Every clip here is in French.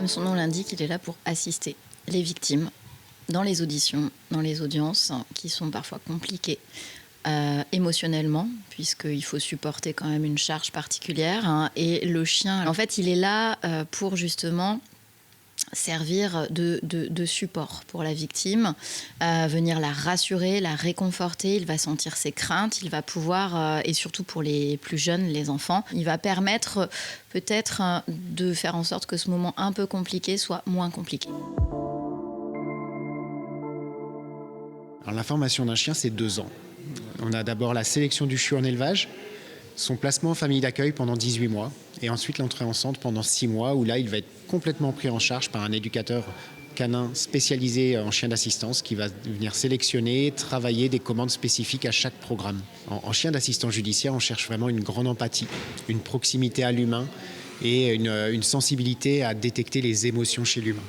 Comme son nom l'indique, il est là pour assister les victimes dans les auditions, dans les audiences, qui sont parfois compliquées émotionnellement, puisqu'il faut supporter quand même une charge particulière, hein. Et le chien, en fait, il est là pour justement servir de support pour la victime, venir la rassurer, la réconforter. Il va sentir ses craintes, il va pouvoir, et surtout pour les plus jeunes, les enfants, il va permettre peut-être de faire en sorte que ce moment un peu compliqué soit moins compliqué. Alors, la formation d'un chien, c'est 2 ans. On a d'abord la sélection du chiot en élevage, son placement en famille d'accueil pendant 18 mois, et ensuite l'entrée en centre pendant 6 mois, où là, il va être complètement pris en charge par un éducateur canin spécialisé en chien d'assistance qui va venir sélectionner, travailler des commandes spécifiques à chaque programme. En chien d'assistance judiciaire, on cherche vraiment une grande empathie, une proximité à l'humain et une sensibilité à détecter les émotions chez l'humain.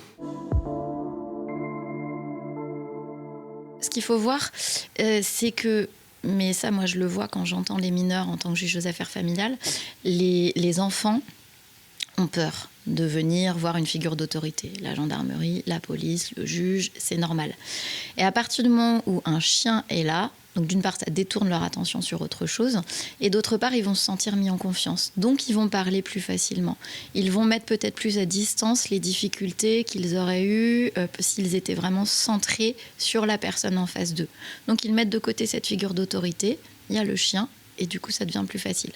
Ce qu'il faut voir, c'est que, mais ça, moi, je le vois quand j'entends les mineurs en tant que juge aux affaires familiales, les enfants ont peur de venir voir une figure d'autorité. La gendarmerie, la police, le juge, c'est normal. Et à partir du moment où un chien est là, donc d'une part, ça détourne leur attention sur autre chose, et d'autre part, ils vont se sentir mis en confiance. Donc, ils vont parler plus facilement. Ils vont mettre peut-être plus à distance les difficultés qu'ils auraient eues s'ils étaient vraiment centrés sur la personne en face d'eux. Donc, ils mettent de côté cette figure d'autorité, il y a le chien, et du coup, ça devient plus facile.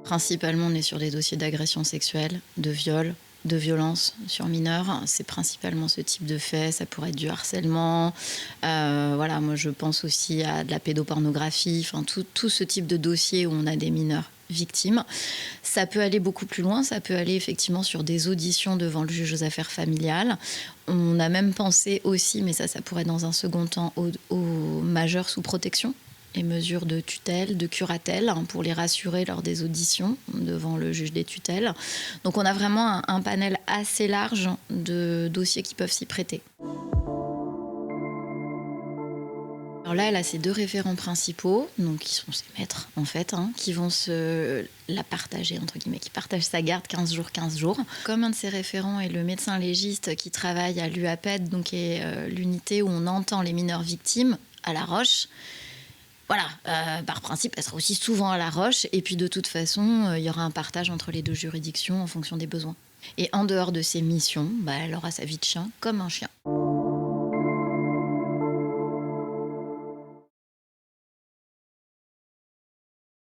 Principalement, on est sur des dossiers d'agression sexuelle, de viol, de violence sur mineurs. C'est principalement ce type de fait. Ça pourrait être du harcèlement. Voilà, moi, je pense aussi à de la pédopornographie. Enfin, tout ce type de dossier où on a des mineurs victimes. Ça peut aller beaucoup plus loin. Ça peut aller effectivement sur des auditions devant le juge aux affaires familiales. On a même pensé aussi, mais ça pourrait dans un second temps, aux majeurs sous protection. Les mesures de tutelle, de curatelle, hein, pour les rassurer lors des auditions devant le juge des tutelles. Donc on a vraiment un panel assez large de dossiers qui peuvent s'y prêter. Alors là, elle a ses 2 référents principaux, donc qui sont ses maîtres en fait, hein, qui vont se la partager, entre guillemets, qui partagent sa garde 15 jours, 15 jours. Comme un de ses référents est le médecin légiste qui travaille à l'UAPED, donc qui est l'unité où on entend les mineurs victimes à La Roche. Voilà, par principe, elle sera aussi souvent à La Roche. Et puis, de toute façon, il y aura un partage entre les 2 juridictions en fonction des besoins. Et en dehors de ses missions, elle aura sa vie de chien comme un chien.